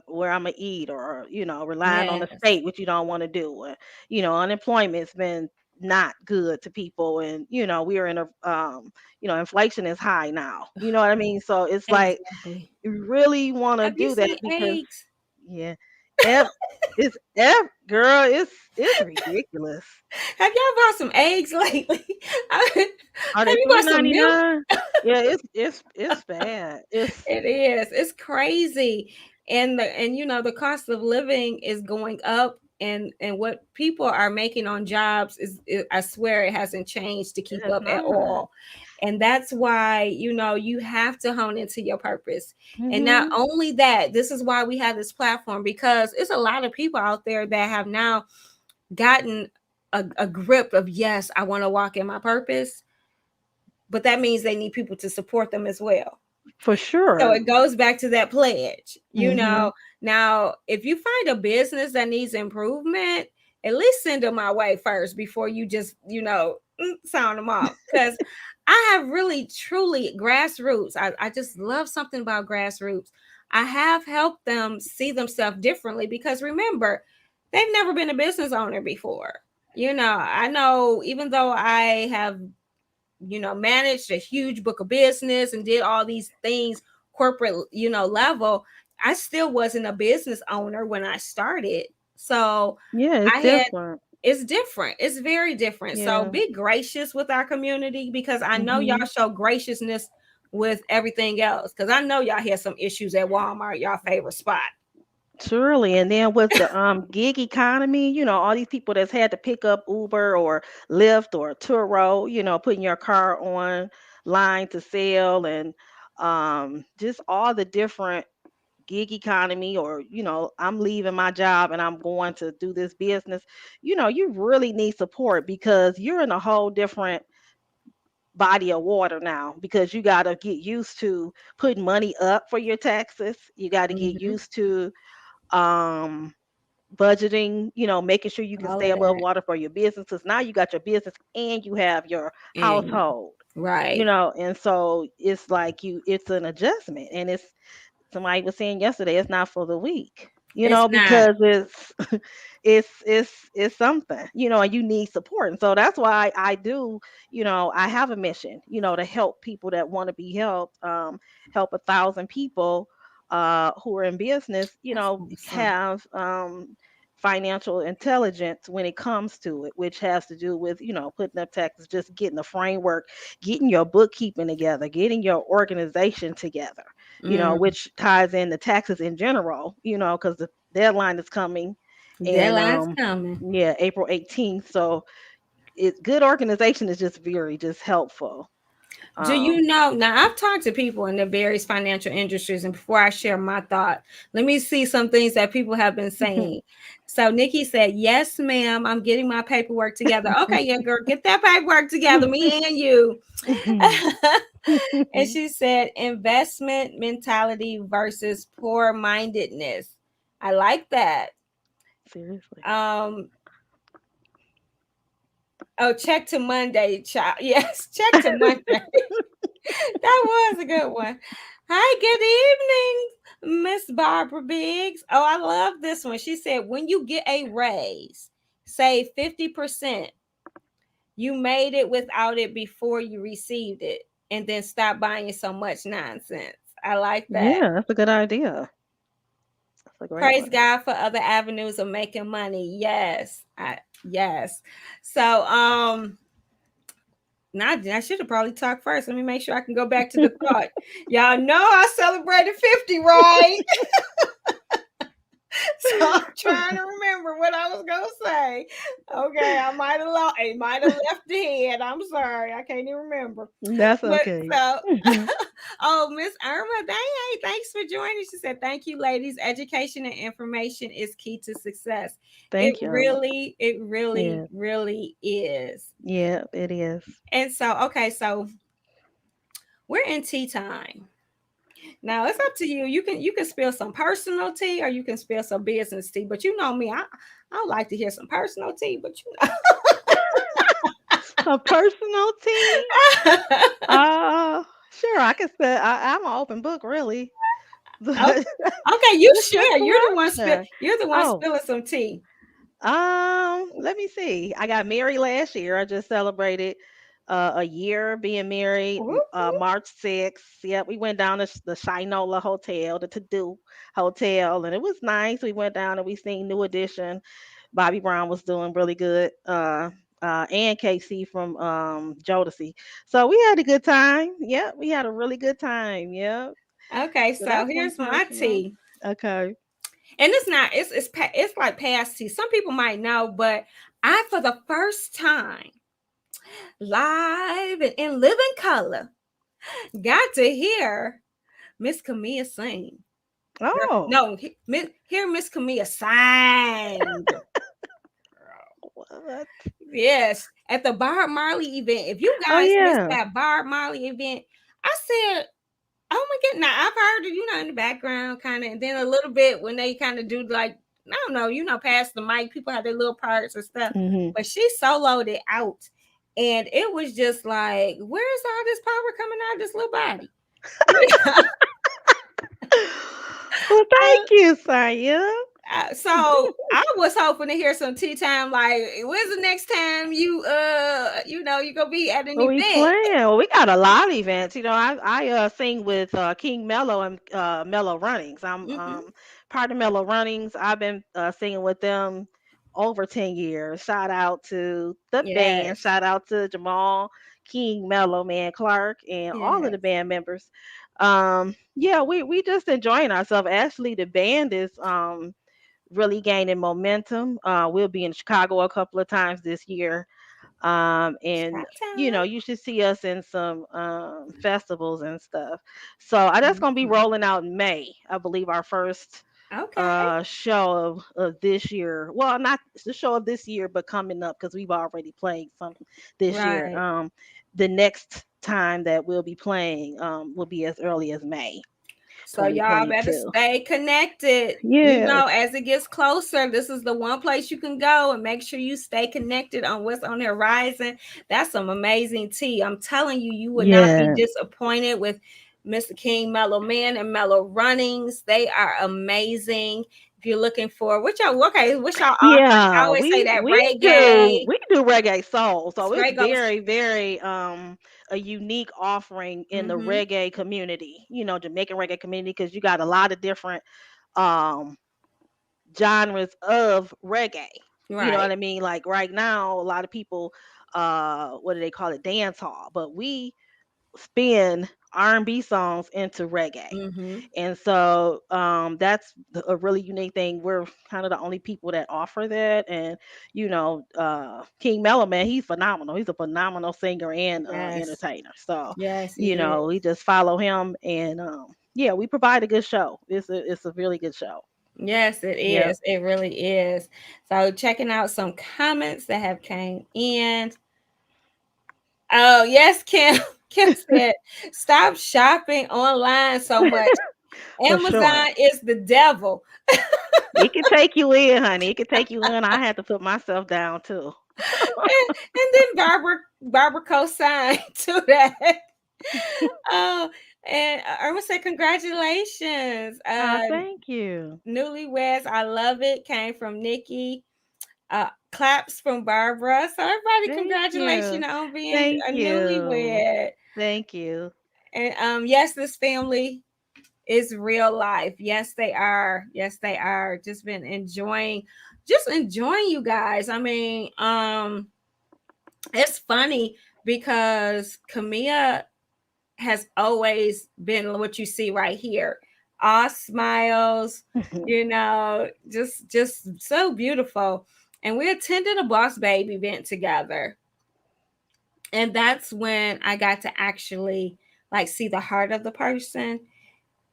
where I'm gonna eat, or relying on the Yes, state, which you don't want to do. Unemployment's been not good to people, and we're in a, inflation is high now. You know what I mean? So it's like exactly. you really want to Have you do that seen because eggs? yeah, F, it's F, girl, it's ridiculous. Have y'all bought some eggs lately? Have Are they you three bought some ninety milk? nine? Yeah, it's bad. It's It is. It's crazy. And the cost of living is going up. and what people are making on jobs I swear it hasn't changed to It keep has up at not. all. And that's why, you have to hone into your purpose. And not Mhm. only that, this is why we have this platform, because it's a lot of people out there that have now gotten a grip of, yes, I want to walk in my purpose, but that means they need people to support them as well. For So sure. it goes back to that pledge, Mhm. Now, if you find a business that needs improvement, at least send them my way first before you just, sound them off. Because I have really, truly grassroots. I just love something about grassroots. I have helped them see themselves differently because remember, they've never been a business owner before. I know even though I have managed a huge book of business and did all these things corporate, level, I still wasn't a business owner when I started. So Yeah, it's I had different. it's different. It's very different. So Yeah. be gracious with our community because I know y'all Mhm. show graciousness with everything else. Because I know y'all had some issues at Walmart, y'all favorite spot. Surely. And then with the gig economy, all these people that's had to pick up Uber or Lyft or Turo, putting your car on line to sell and just all the different gig economy or I'm leaving my job and I'm going to do this business. You really need support because you're in a whole different body of water now because you got to get used to putting money up for your taxes. You got to get Mhm. used to um budgeting, making sure you can All stay of above that. water for your business because now you got your business and you have your And household, right. and so it's like it's an adjustment and it's somebody was saying yesterday it's not for the weak, It's not. because it's it's something, and you need support. And so that's why I do, I have a mission, to help people that want to be helped, help 1,000 people who are in business, That's awesome. have financial intelligence when it comes to it, which has to do with, putting up taxes, just getting the framework, getting your bookkeeping together, getting your organization together, Mm. which ties in the taxes in general, because the deadline is coming and Deadline's coming. yeah, April 18th. So good organization is just very just helpful. Do Um you know? Now, I've talked to people in the various financial industries, and before I share my thought, let me see some things that people have been saying. So, Nikki said, "Yes, ma'am, I'm getting my paperwork together." Okay, yeah, girl, get that paperwork together, me and you. And she said, "Investment mentality versus poor mindedness." I like that. Seriously. Um, oh, check to Monday, child. Yes, check to Monday. That was a good one. Hi, good evening, Miss Barbara Biggs. Oh, I love this one. She said, when you get a raise, say 50%, you made it without it before you received it, and then stop buying so much nonsense. I like that. Yeah, that's a good idea. That's a great Praise one. God for other avenues of making money. Yes. So now I should have probably talked first. Let me make sure I can go back to the thought. Y'all know I celebrated 50, right? So I'm trying to remember what I was gonna say. Okay, I might have left the head. I'm sorry, I can't even remember. That's But okay. so, oh, Miss Irma, hey, thanks for joining. She said, "Thank you, ladies. Education and information is key to success. It Thank you. really, it really, Yeah. really is." Yeah, it is. And so, okay, so we're in tea time. Now it's up to you. You can spill some personal tea or you can spill some business tea. But you know me, I like to hear some personal tea. But A personal tea? you Sure, I can say I'm an open book, really. know, But okay, you what's your share. question? You're the one Oh, spilling some tea. let me see. I got married last year. I just celebrated a year being married, Whoop, March 6th. Yep, we went down to the Shinola Hotel, the To-Do Hotel, and it was nice. We went down and we seen New Edition. Bobby Brown was doing really good. And Casey from Jodeci. So we had a good time. Yep, we had a really good time. Yep. whoop. Okay, So so that's one here's my personal. tea. Okay. And it's not, it's like past tea. Some people might know, but I, for the first time, live and in living color, got to hear Miss Camea sing. Girl, Oh, no, hear Miss Camea sang. what? Yes, at the Bob Marley event. If you Oh guys missed yeah. that Bob Marley event, I said, "Oh my god!" Now I've heard it, in the background, kind of, and then a little bit when they kind of do like, I don't know, past the mic, people have their little parts and stuff. Hmm. But she soloed it out, and it was just like, where's all this power coming out of this little body? Well, Uh, thank you, Saya. so I was hoping to hear some tea time. Like, when's the next time you gonna be at an Well, we event? playing. Well, we got a lot of events. I sing with King Mello and Mello Runnings. I'm Hmm. part of Mello Runnings. I've been singing with them over 10 years. Shout out to the band. Yes, Shout out to Jamal, King, Mello, Man Clark, and all of the yes. band members. Yeah, we just enjoying ourselves. Actually, the band is really gaining momentum. We'll be in Chicago a couple of times this year, and Shot time. you should see us in some festivals and stuff. So I that's gonna be Mhm. rolling out in May, I believe, our first Okay. show of this year. Well, not the show of this year, but coming up, because we've already played some this year. Right. The next time that we'll be playing will be as early as May So y'all better 2022. stay connected. Yes. As it gets closer, this is the one place you can go and make sure you stay connected on what's on the horizon. That's some amazing tea. I'm telling you, you would not be Yeah. disappointed with Mr. King, Mellow Man, and Mellow Runnings. They are amazing. If you're looking for what's y'all offering? I Yeah, always say we that we do reggae, we do reggae soul. So it's reggae. very a unique offering in the Mm-hmm. reggae community, Jamaican reggae community, because you got a lot of different um genres of reggae. You know Right. what I mean? Like right now a lot of people what do they call it? Dance hall, but we spin R&B songs into reggae. Mm-hmm. And so that's a really unique thing. We're kind of the only people that offer that. And, King Mellow, man, he's phenomenal. He's a phenomenal singer and Yes. entertainer. So, Yes, he we is. just follow him. And yeah, we provide a good show. It's a really good show. Yes, it Yep. is. It really is. So checking out some comments that have came in. Oh, yes, Kim. Kim said, stop shopping online so much. For sure. Amazon is the devil. It can take you in, honey. It can take you in. I had to put myself down too. And then Barbara co-signed to that. Oh, and Irma said, congratulations. Thank you. Newlyweds, I love it. Came from Nikki. Claps from Barbara. So everybody, Thank you. congratulations on being Thank a you. newlywed. Thank you. And yes, this family is real life. Yes, they are. Yes, they are. Just enjoying you guys. I mean, it's funny because Camilla has always been what you see right here. All smiles, just so beautiful. And we attended a Boss Baby event together. And that's when I got to actually like see the heart of the person.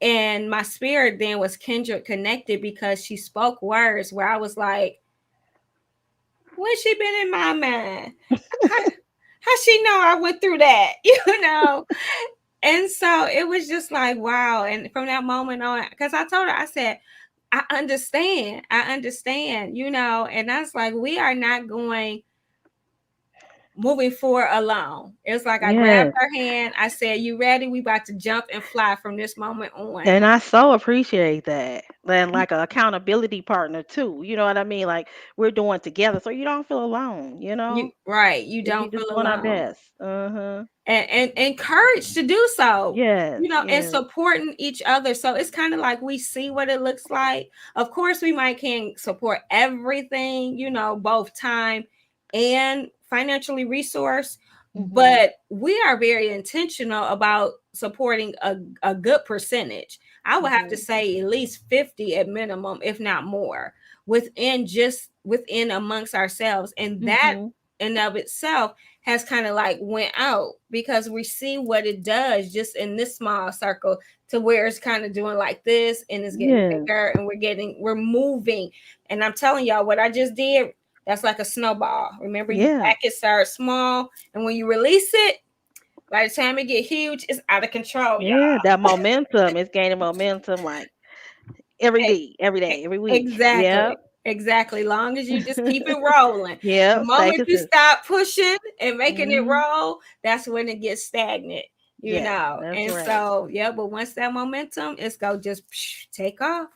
And my spirit then was kindred connected because she spoke words where I was like, when's she been in my mind? How she know I went through that? And so it was just like, wow. And from that moment on, because I told her, I said, I understand, and that's like, we are not going moving forward alone. It's like I grabbed Yes. her hand. I said, you ready? We about to jump and fly from this moment on. And I so appreciate that. And like a accountability partner too. You know what I mean? Like we're doing together so you don't feel alone, you You know? right. You We don't just feel doing our alone. best. Uh-huh. And encouraged to do so, Yes, and yes. supporting each other. So it's kind of like we see what it looks like. Of course, we might can't support everything, both time and financially resource, Mhm. but we are very intentional about supporting a good percentage. I would have to Mhm. say at least 50 at minimum, if not more, within amongst ourselves. And that Mhm. in of itself has kind of like went out because we see what it does just in this small circle, to where it's kind of doing like this and it's getting Yeah. bigger and we're moving. And I'm telling y'all what I just did, that's like a snowball. Remember, you Yeah. pack it start small, and when you release it, by the time it get huge, it's out of control, Yeah. y'all. That momentum is gaining momentum like every day, every week. Exactly. Yep. Exactly. Long as you just keep it rolling. The Yep. Stay moment you consistent. stop pushing and making it Mhm. roll, that's when it gets stagnant, you Yes, know. that's And right. so, yeah, but once that momentum, it's go just take off.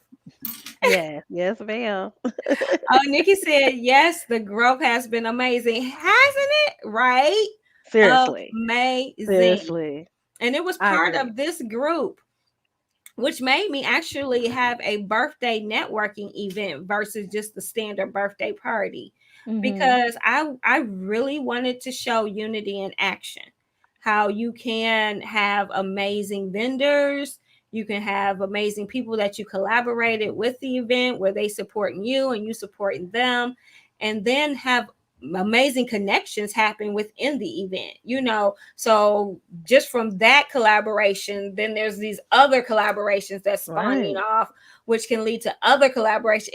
Yes. Yes, ma'am. Oh, Nikki said, yes, the growth has been amazing, hasn't it? Right? Seriously. Amazing. Seriously. And it was I part agree. of this group, which made me actually have a birthday networking event versus just the standard birthday party, Mhm. because I really wanted to show unity in action. How you can have amazing vendors, you can have amazing people that you collaborated with the event where they supporting you and you supporting them, and then have amazing connections happen within the event, so just from that collaboration, then there's these other collaborations that's spawning Right. off, which can lead to other collaboration.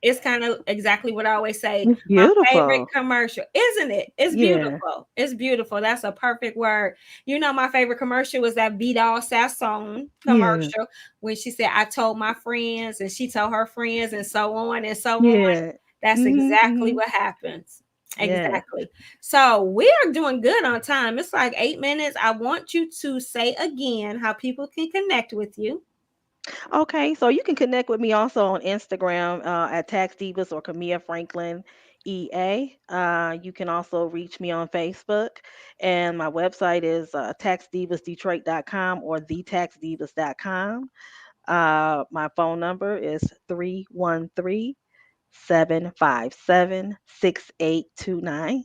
It's kind of exactly what I always say. It's My favorite beautiful. commercial, isn't it? It's Yeah. beautiful. It's beautiful. That's a perfect word. My favorite commercial was that Vidal Sassoon Yeah. commercial when she said, "I told my friends, and she told her friends, and so on and so on." Yeah. That's Mhm. exactly Mhm. what happens. Yes. Exactly. So we are doing good on time. It's like 8 minutes. I want you to say again how people can connect with you. Okay, so you can connect with me also on Instagram at Tax Divas or Camea Franklin EA. You can also reach me on Facebook, and my website is taxdivasdetroit.com or thetaxdivas.com. My phone number is 313-757-6829.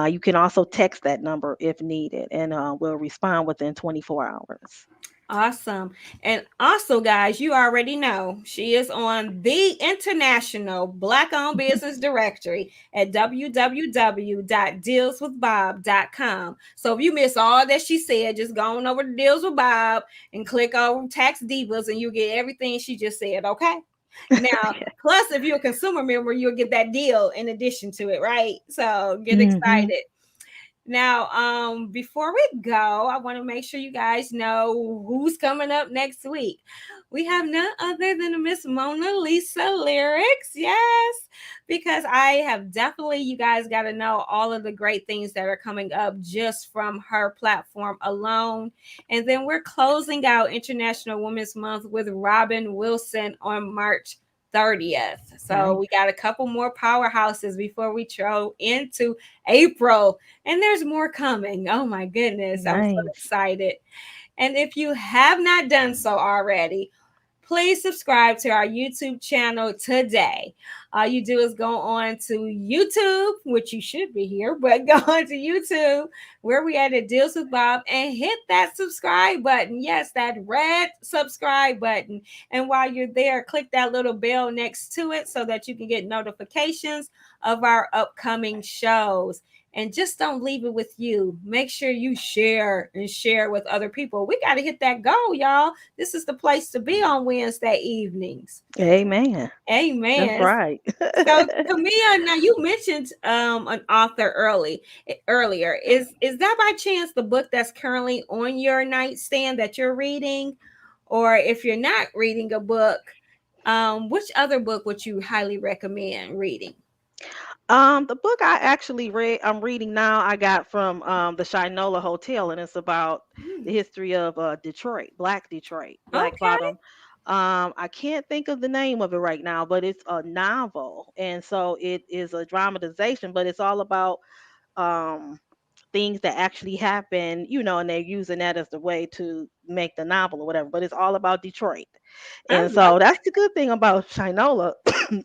You can also text that number if needed, and we'll respond within 24 hours. Awesome. And also, guys, you already know she is on the International Black Owned Business Directory at www.dealswithbob.com. So if you miss all that she said, just go on over to Deals with Bob and click on Tax Divas and you'll get everything she just said, okay? Now, plus, if you're a consumer member, you'll get that deal in addition to it, right? So get Hmm. excited. Now, before we go, I want to make sure you guys know who's coming up next week. We have none other than Miss Mona Lisa Lyrics. Yes, because I have definitely, you guys got to know all of the great things that are coming up just from her platform alone. And then we're closing out International Women's Month with Robin Wilson on March 30th. So Nice. we got a couple more powerhouses before we throw into April, and there's more coming. Oh my goodness, I'm so Nice. excited. And if you have not done so already, please subscribe to our YouTube channel today. All you do is go on to YouTube, which you should be here, but go on to YouTube where we at It Deals with Bob and hit that subscribe button. Yes, that red subscribe button. And while you're there, click that little bell next to it so that you can get notifications of our upcoming shows. And just don't leave it with you. Make sure you share and share with other people. We got to hit that goal, y'all. This is the place to be on Wednesday evenings. Amen. That's Amen. right. So Camilla, now you mentioned an author earlier. Is that by chance the book that's currently on your nightstand that you're reading? Or if you're not reading a book, which other book would you highly recommend reading? The book I'm reading now, I got from the Shinola Hotel, and it's about Hmm. the history of Detroit, Black Okay. Bottom. I can't think of the name of it right now, but it's a novel, and so it is a dramatization, but it's all about um things that actually happen, and they're using that as the way to make the novel or whatever. But it's all about Detroit, Oh and yeah. so that's the good thing about Shinola.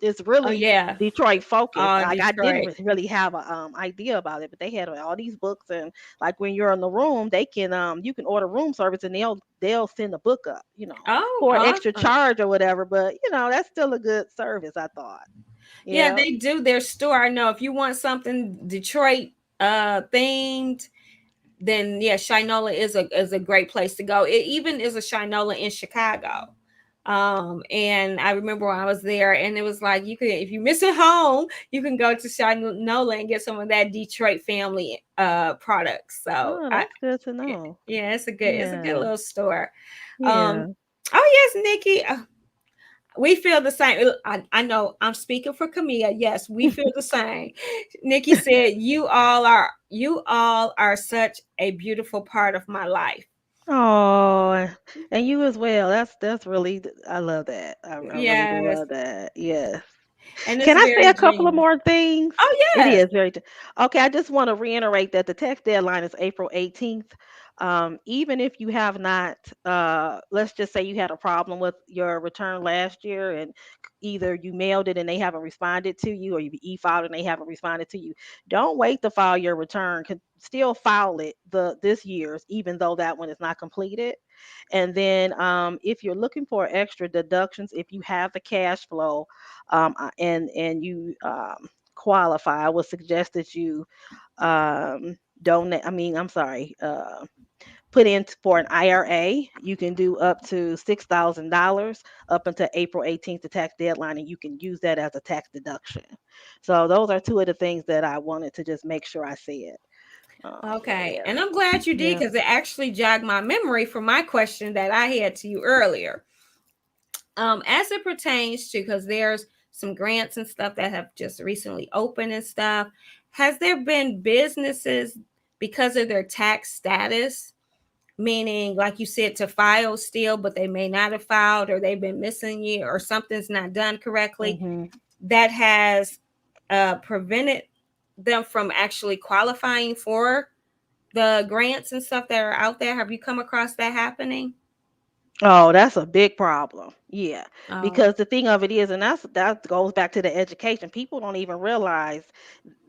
It's Oh really yeah. Detroit focused. Oh, Like I didn't Detroit. really have a idea about it, but they had all these books, and like when you're in the room, they can you can order room service, and they'll send a book up, Oh, for an extra awesome. charge or whatever. But that's still a good service, I thought. Yeah, Yeah. they do their store. I know if you want something Detroit themed, then yeah, Shinola is a great place to go. It even is a Shinola in Chicago. And I remember when I was there, and it was like you could, if you miss it home, you can go to Shinola and get some of that Detroit family products. So Oh, I that's good to know. yeah, it's a good Yeah. little store. Um, Yeah. oh yes, Nikki. We feel the same. I know I'm speaking for Camilla. Yes, we feel the same. Nikki said, you all are such a beautiful part of my life." Oh, and you as well. That's really, I love that. I really do Yes, love that. Yes. and it's Can I say very a couple of genuine. more things? Oh It yes. is very. Okay, I just want to reiterate that the text deadline is April 18th. Even if you have not, let's just say you had a problem with your return last year, and either you mailed it and they haven't responded to you, or you e-filed and they haven't responded to you, don't wait to file your return. Still file it this year's, even though that one is not completed. And then if you're looking for extra deductions, if you have the cash flow, and you qualify, I would suggest that you donate. I mean, I'm sorry. Put in for an IRA. You can do up to $6,000 up until April 18th, the tax deadline, and you can use that as a tax deduction. So those are two of the things that I wanted to just make sure I said. So Okay, yeah, and I'm glad you did yeah. because it actually jogged my memory from my question that I had to you earlier. As it pertains to, because there's some grants and stuff that have just recently opened and stuff. Has there been businesses because of their tax status, meaning like you said, to file still, but they may not have filed, or they've been missing you, or something's not done correctly, Hmm. that has prevented them from actually qualifying for the grants and stuff that are out there? Have you come across that happening? Oh, that's a big problem. Yeah, Oh. because the thing of it is, and that goes back to the education. People don't even realize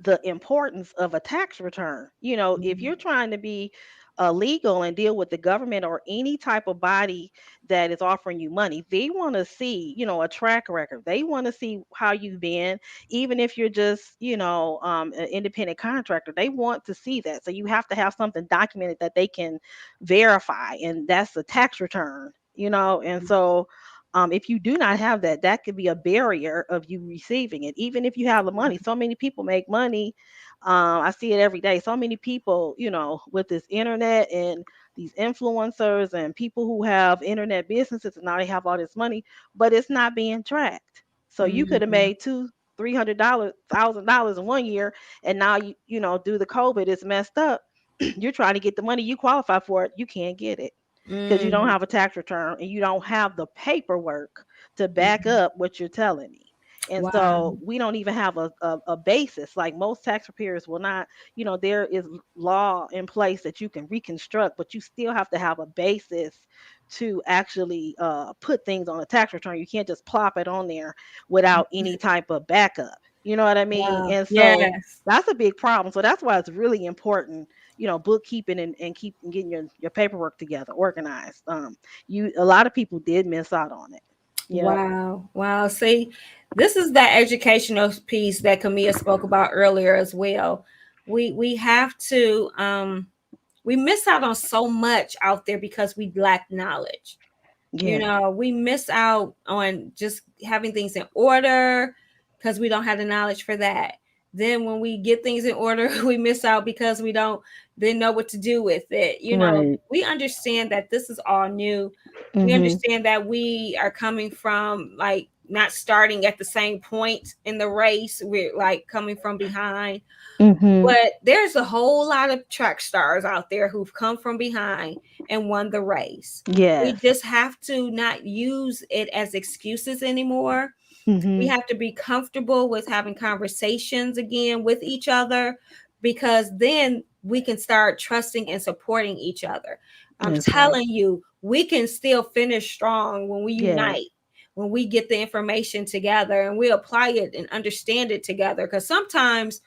the importance of a tax return. If Mhm. you're trying to be legal and deal with the government or any type of body that is offering you money, they want to see, a track record. They want to see how you've been, even if you're just, an independent contractor. They want to see that. So you have to have something documented that they can verify, and that's a tax return. And so if you do not have that, that could be a barrier of you receiving it. Even if you have the money, so many people make money. I see it every day. So many people, with this internet and these influencers and people who have internet businesses, and now they have all this money, but it's not being tracked. So you could have Mhm. made $200,000, $300,000 in one year, and now due to COVID, it's messed up. You're trying to get the money, you qualify for it, you can't get it because you don't Mhm. have a tax return and you don't have the paperwork to back Mhm. up what you're telling me. And Wow. so we don't even have a basis. Like most tax preparers will not, there is law in place that you can reconstruct, but you still have to have a basis to actually put things on a tax return. You can't just plop it on there without any type of backup. You know what I mean? Wow. And so Yes. that's a big problem. So that's why it's really important, bookkeeping and keep getting your paperwork together, organized. A lot of people did miss out on it. Yep. Wow. Wow. See, this is that educational piece that Camilla spoke about earlier as well. We have to we miss out on so much out there because we lack knowledge. Yeah. We miss out on just having things in order because we don't have the knowledge for that. Then when we get things in order, we miss out because we don't then know what to do with it. Right. We understand that this is all new. We Mhm. understand that we are coming from like not starting at the same point in the race. We're like coming from behind, Mhm. but there's a whole lot of track stars out there who've come from behind and won the race. We Yes. just have to not use it as excuses anymore. We Mhm. have to be comfortable with having conversations again with each other, because then we can start trusting and supporting each other. I'm That's right. telling you, we can still finish strong when we Yes. unite, when we get the information together and we apply it and understand it together. Because sometimes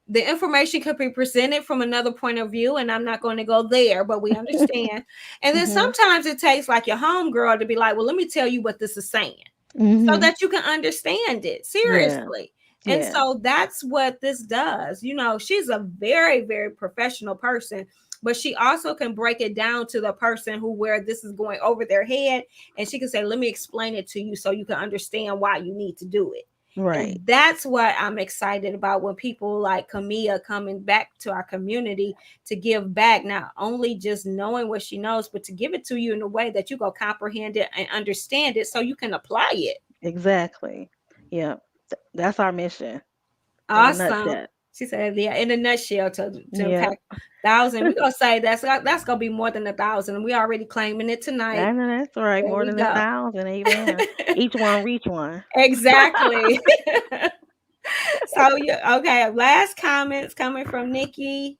the information could be presented from another point of view, and I'm not going to go there, but we understand. And then Mhm. sometimes it takes like your homegirl to be like, well, let me tell you what this is saying so Mhm. that you can understand it Yeah. seriously. And Yeah. so that's what this does. She's a very, very professional person, but she also can break it down to the person who where this is going over their head. And she can say, let me explain it to you so you can understand why you need to do it. And Right. that's what I'm excited about when people like Camea coming back to our community to give back, not only just knowing what she knows, but to give it to you in a way that you go comprehend it and understand it so you can apply it. Exactly. Yeah. That's our mission in a Awesome. nutshell. She said, "Yeah, in a nutshell, to Yeah. impact 1,000." We're gonna say that's gonna be more than 1,000. We already claiming it tonight. I know that's right. There More we than a go. thousand. Amen. Each one reach one. Exactly. So yeah, okay. Last comments coming from Nikki.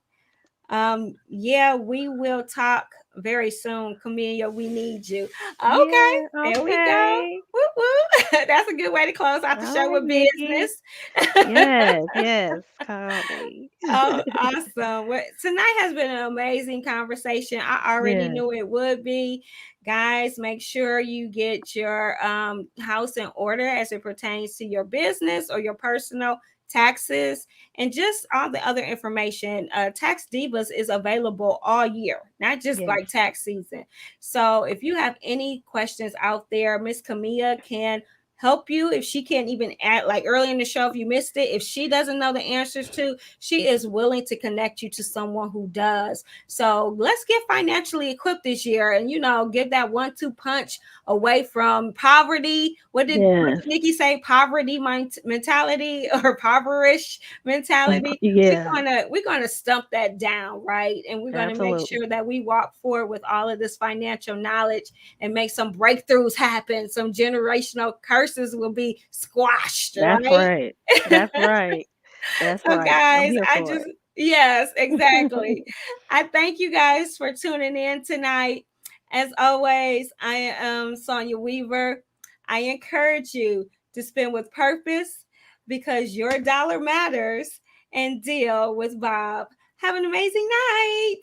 Yeah, we will talk very soon. Camelia, we need you. Okay, Yeah. there we go. Okay. Woo woo. That's a good way to close out the All show right, with Nikki. business. Yes. Yes. Call me. Oh, awesome. Well, tonight has been an amazing conversation. I already Yes. knew it would be. Guys, make sure you get your house in order as it pertains to your business or your personal taxes and just all the other information. Tax Divas is available all year, not just Yes. like tax season. So if you have any questions out there, Miss Camilla can help you. If she can't even add, like early in the show, if you missed it, if she doesn't know the answers to, she is willing to connect you to someone who does. So let's get financially equipped this year and give that 1-2 punch away from poverty. What did Yes. Nikki say? Poverty mentality or poverish mentality. we're Yeah. gonna we're gonna stump that down, right? And we're gonna make Absolutely. sure that we walk forward with all of this financial knowledge and make some breakthroughs happen. Some generational curses will be squashed, That's right? right. That's right. That's So, right. I'm guys, here I for just, it. yes, exactly. I thank you guys for tuning in tonight. As always, I am Sonia Weaver. I encourage you to spend with purpose because your dollar matters and deal with Bob. Have an amazing night.